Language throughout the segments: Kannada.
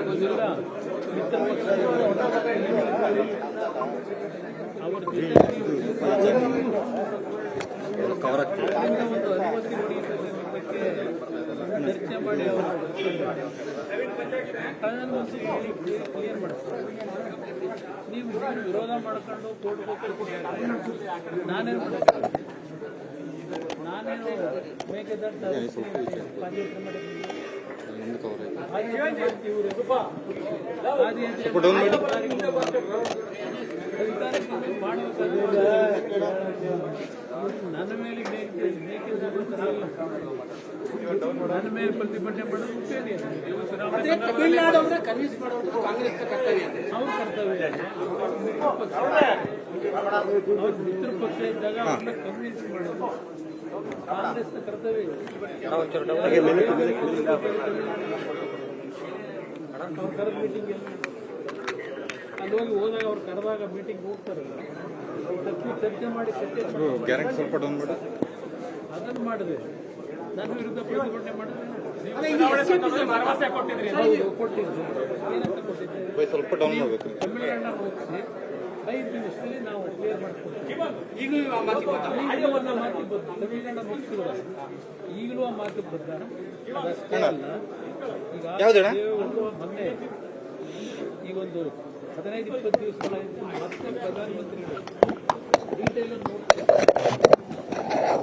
ಚರ್ಚೆ ಮಾಡಿ ಪ್ರಧಾನಮಂತ್ರಿ ಕ್ಲಿಯರ್ ಮಾಡ್ತಾರೆ. ನೀವು ವಿರೋಧ ಮಾಡ್ಕೊಂಡು ಕೋರ್ಟ್ಗೆ ನಾನೇನು ಮೇಕೆದಾಟು ನನ್ನ ಮೇಲೆ ನನ್ನ ಮೇಲೆ ಪ್ರತಿಭಟನೆ ಮಾಡೋದು ಅವ್ರ ಕರ್ತವ್ಯ. ಮಿತ್ರ ಪಕ್ಷ ಇದ್ದಾಗ ಅವ್ರನ್ನ ಕನ್ವಿನ್ಸ್ ಮಾಡೋದು ಕಾಂಗ್ರೆಸ್ನ ಕರ್ತವ್ಯ. ಅವ್ರು ಕರೆದ ಮೀಟಿಂಗ್ ಅಲ್ಲಿ ಹೋಗಿ ಹೋದಾಗ ಅವ್ರು ಕರೆದಾಗ ಮೀಟಿಂಗ್ ಹೋಗ್ತಾರಲ್ಲ, ಚರ್ಚೆ ಮಾಡಿ ಅದನ್ನು ಮಾಡಿದೆ. ನನ್ನ ವಿರುದ್ಧ ಪ್ರತಿಭಟನೆ ಮಾಡಿದ್ರೆ ತಮಿಳುನಾಡನ್ನ ಹೋಗಿಸಿ 5 ನಿಮಿಷದಲ್ಲಿ ನಾವು ಕ್ಲಿಯರ್ ಮಾಡ್ಕೊಡ್ತೀವಿ. ಈಗಲೂ ಆ ಮಾತಿಗೆ ತಮಿಳುನಾಡ ಹೋಗ್ತಿಲ್ಲ, ಈಗಲೂ ಆ ಮಾತಿಗೆ ಬರ್ತಾರೆ. ಅದಷ್ಟೇ ಅಲ್ಲ, ಈಗ ಮೊನ್ನೆ ಈಗೊಂದು 15-20 ದಿವಸಗಳಾಯಿತು ಮತ್ತೆ ಪ್ರಧಾನಮಂತ್ರಿಗಳು ಡೀಟೇಲ್ ನೋಡ್ತೀವಿ.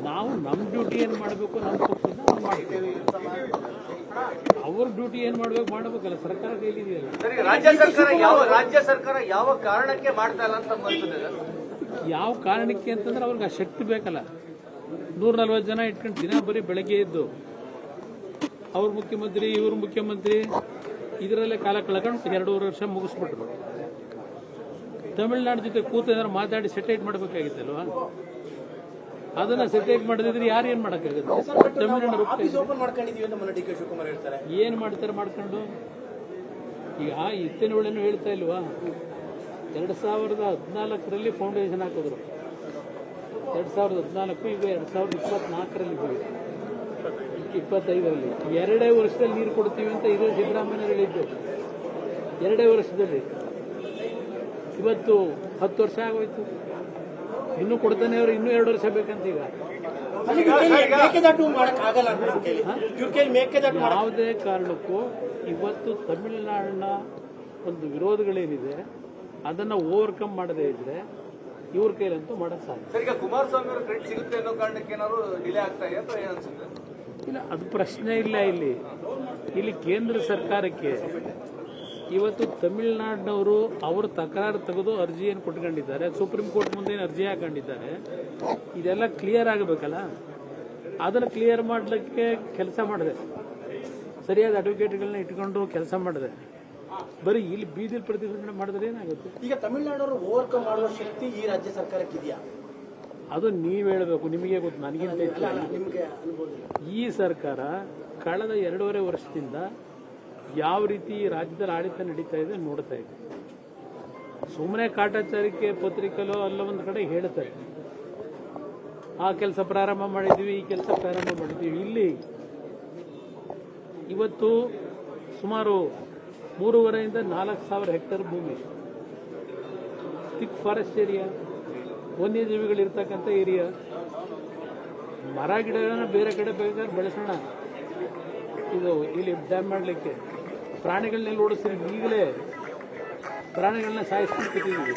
ನಾವು ನಮ್ಮ ಡ್ಯೂಟಿ ಏನು ಮಾಡಬೇಕು, ನಮ್ಮ ಪಕ್ಷದಿಂದ ನಾವು ಮಾಡ್ತೀವಿ. ಅವ್ರ ಡ್ಯೂಟಿ ಏನ್ ಮಾಡಬೇಕಲ್ಲ, ಸರ್ಕಾರ ಕೈಲಿದೆಯಲ್ಲ. ರಾಜ್ಯ ಸರ್ಕಾರ ಯಾವ ಕಾರಣಕ್ಕೆ ಮಾಡ್ತಾ ಇಲ್ಲ ಅಂತ ಯಾವ ಕಾರಣಕ್ಕೆ ಅಂತಂದ್ರೆ ಅವ್ರಿಗೆ ಆ ಶಕ್ತಿ ಬೇಕಲ್ಲ. 140 ಜನ ಇಟ್ಕೊಂಡು ದಿನ ಬರೀ ಬೆಳಗ್ಗೆ ಎದ್ದು ಅವ್ರ ಮುಖ್ಯಮಂತ್ರಿ ಇವ್ರ ಮುಖ್ಯಮಂತ್ರಿ ಇದರಲ್ಲೇ ಕಾಲ ಕಳ್ಕೊಂಡು 2.5 ವರ್ಷ ಮುಗಿಸ್ಬಿಟ್ರು. ತಮಿಳುನಾಡು ಜೊತೆ ಕೂತಂದ್ರೆ ಮಾತಾಡಿ ಸೆಟೈಟ್ ಮಾಡಬೇಕಾಗಿತ್ತಲ್ವಾ? ಅದನ್ನ ಸೆಟೈಟ್ ಮಾಡದಿದ್ರೆ ಯಾರು ಏನ್ ಮಾಡಕ್ಕಾಗುತ್ತೆ? ತಮಿಳುನಾಡು ಏನ್ ಮಾಡ್ತಾರೆ ಮಾಡ್ಕೊಂಡು. ಈಗ ಇತ್ತಿನ ಒಳ್ಳೆನೂ ಹೇಳ್ತಾ ಇಲ್ವಾ, 2014ರಲ್ಲಿ ಫೌಂಡೇಶನ್ ಹಾಕಿದ್ರು, 2014, ಈಗ 2024ರಲ್ಲಿ 25ರಲ್ಲಿ 2 ವರ್ಷದಲ್ಲಿ ನೀರು ಕೊಡ್ತೀವಿ ಅಂತ ಇದೇ ಸಿದ್ದರಾಮಯ್ಯ ಹೇಳಿದ್ದು. 2 ವರ್ಷದಲ್ಲಿ ಇವತ್ತು 10 ವರ್ಷ ಆಗೋಯ್ತು, ಇನ್ನೂ ಕೊಡ್ತಾನೆ. ಅವರು ಇನ್ನೂ 2 ವರ್ಷ ಬೇಕಂತ. ಈಗ ಯಾವುದೇ ಕಾರಣಕ್ಕೂ ಇವತ್ತು ತಮಿಳುನಾಡಿನ ಒಂದು ವಿರೋಧಗಳೇನಿದೆ ಅದನ್ನ ಓವರ್ಕಮ್ ಮಾಡದೇ ಇದ್ರೆ ಇವ್ರ ಕೈಲಂತೂ ಮಾಡಕ್ ಸಾಧ್ಯ. ಕುಮಾರಸ್ವಾಮಿ ಅವರು ಕ್ರೆಡಿಟ್ ಸಿಗುತ್ತೆ ಅನ್ನೋ ಕಾರಣಕ್ಕೆ ಏನಾದ್ರು ಡಿಲೇ ಆಗ್ತಾ ಇದೆ ಅಂತ ಅನ್ಸುತ್ತೆ? ಇಲ್ಲ, ಅದು ಪ್ರಶ್ನೆ ಇಲ್ಲ. ಇಲ್ಲಿ ಕೇಂದ್ರ ಸರ್ಕಾರಕ್ಕೆ ಇವತ್ತು ತಮಿಳುನಾಡಿನವರು ಅವರು ತಕರಾರು ತೆಗೆದು ಅರ್ಜಿಯನ್ನು ಕೊಟ್ಕೊಂಡಿದ್ದಾರೆ, ಸುಪ್ರೀಂ ಕೋರ್ಟ್ ಮುಂದೆ ಅರ್ಜಿ ಹಾಕೊಂಡಿದ್ದಾರೆ. ಇದೆಲ್ಲ ಕ್ಲಿಯರ್ ಆಗಬೇಕಲ್ಲ, ಅದನ್ನು ಕ್ಲಿಯರ್ ಮಾಡಲಿಕ್ಕೆ ಕೆಲಸ ಮಾಡಿದೆ, ಸರಿಯಾದ ಅಡ್ವೊಕೇಟ್ಗಳನ್ನ ಇಟ್ಕೊಂಡು ಕೆಲಸ ಮಾಡಿದೆ. ಬರೀ ಇಲ್ಲಿ ಬೀದಿಲಿ ಪ್ರತಿಭಟನೆ ಮಾಡಿದ್ರೆ ಏನಾಗುತ್ತೆ? ಈಗ ತಮಿಳುನಾಡವರು ಓವರ್ಕಮ್ ಮಾಡುವ ಶಕ್ತಿ ಈ ರಾಜ್ಯ ಸರ್ಕಾರಕ್ಕೆ ಇದೆಯಾ? ಅದು ನೀವ್ ಹೇಳಬೇಕು, ನಿಮಗೆ ಗೊತ್ತು, ನನಗಿಂತ ನಿಮಗೆ. ಈ ಸರ್ಕಾರ ಕಳೆದ 2.5 ವರ್ಷದಿಂದ ಯಾವ ರೀತಿ ರಾಜ್ಯದಲ್ಲಿ ಆಡಳಿತ ನಡೀತಾ ಇದೆ ನೋಡ್ತಾ ಇದೆ. ಸುಮ್ಮನೆ ಕಾಟಾಚಾರಕ್ಕೆ ಪತ್ರಿಕೆಲೋ ಅಲ್ಲ ಒಂದು ಕಡೆ ಹೇಳ್ತಾರೆ, ಆ ಕೆಲಸ ಪ್ರಾರಂಭ ಮಾಡಿದ್ವಿ, ಈ ಕೆಲಸ ಪ್ರಾರಂಭ ಮಾಡಿದ್ವಿ. ಇಲ್ಲಿ ಇವತ್ತು ಸುಮಾರು 3,500 ಇಂದ 4,000 ಹೆಕ್ಟೇರ್ ಭೂಮಿ ಥಿಕ್ ಫಾರೆಸ್ಟ್ ಏರಿಯಾ, ವನ್ಯಜೀವಿಗಳಿರ್ತಕ್ಕಂಥ ಏರಿಯಾ. ಮರ ಗಿಡಗಳನ್ನ ಬೇರೆ ಕಡೆ ಬೇಕಾದ್ರೆ ಬೆಳೆಸೋಣ, ಇದು ಇಲ್ಲಿ ಡ್ಯಾಮ್ ಮಾಡಲಿಕ್ಕೆ ಪ್ರಾಣಿಗಳನ್ನೆಲ್ಲ ಓಡಿಸ್ತೀವಿ. ಈಗಲೇ ಪ್ರಾಣಿಗಳನ್ನ ಸಾಯಿಸ್ಕೊಂಡು ಕೂತಿದ್ದೀವಿ.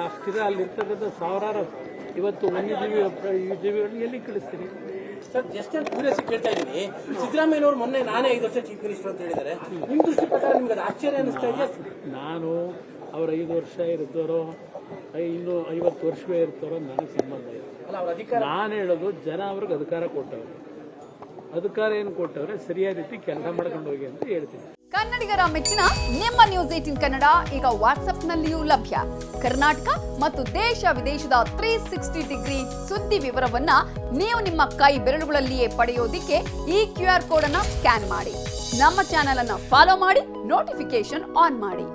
ಅಷ್ಟಿದ ಅಲ್ಲಿರ್ತಕ್ಕಂಥ ಸಾವಿರಾರು ಇವತ್ತು ವನ್ಯಜೀವಿಗಳನ್ನ ಎಲ್ಲಿ ಕಳಿಸ್ತೀರಿ? ಸರ್, ಜಸ್ಟ್ ಕ್ಯೂರಿಯಾಸಿಟಿ ಕೇಳ್ತಾ ಇದ್ದೀನಿ. ಸಿದ್ದರಾಮಯ್ಯನವರು ಮೊನ್ನೆ ನಾನೇ 5 ವರ್ಷ ಚೀಫ್ ಮಿನಿಸ್ಟರ್ ಅಂತ ಹೇಳಿದ್ದಾರೆ. ನಿಮ್ಮ ದೃಷ್ಟಿ ಪ್ರಕಾರ ನಿಮ್ಗೆ ಅದು ಆಶ್ಚರ್ಯ ಅನಿಸ್ತಾ ಇದೆಯಾ? ನಾನು ಅವ್ರು 5 ವರ್ಷ ಇರ್ತಾರೋ ಇನ್ನು 50 ವರ್ಷವೇ ಇರ್ತಾರೋ ನನಗೆ ಸಂಬಂಧ ಇಲ್ಲ. ನಾನು ಹೇಳೋದು, ಜನ ಅವ್ರಿಗೆ ಅಧಿಕಾರ ಕೊಟ್ಟವ್ರು, ಅಧಿಕಾರ ಏನು ಕೊಟ್ಟವ್ರೆ ಸರಿಯಾದ ರೀತಿ ಕೆಲಸ ಮಾಡ್ಕೊಂಡು ಹೋಗಿ ಅಂತ ಹೇಳ್ತೀನಿ. ಕನ್ನಡಿಗರ ಮೆಚ್ಚಿನ ನಿಮ್ಮ ನ್ಯೂಸ್ 18 ಕನ್ನಡ ಈಗ ವಾಟ್ಸ್ಆಪ್ನಲ್ಲಿಯೂ ಲಭ್ಯ. ಕರ್ನಾಟಕ ಮತ್ತು ದೇಶ ವಿದೇಶದ 360 ಡಿಗ್ರಿ ಸುದ್ದಿ ವಿವರವನ್ನ ನೀವು ನಿಮ್ಮ ಕೈ ಬೆರಳುಗಳಲ್ಲಿಯೇ ಪಡೆಯೋದಿಕ್ಕೆ ಈ QR ಕೋಡ್ ಅನ್ನ ಸ್ಕ್ಯಾನ್ ಮಾಡಿ. ನಮ್ಮ ಚಾನೆಲ್ ಅನ್ನ ಫಾಲೋ ಮಾಡಿ, ನೋಟಿಫಿಕೇಶನ್ ಆನ್ ಮಾಡಿ.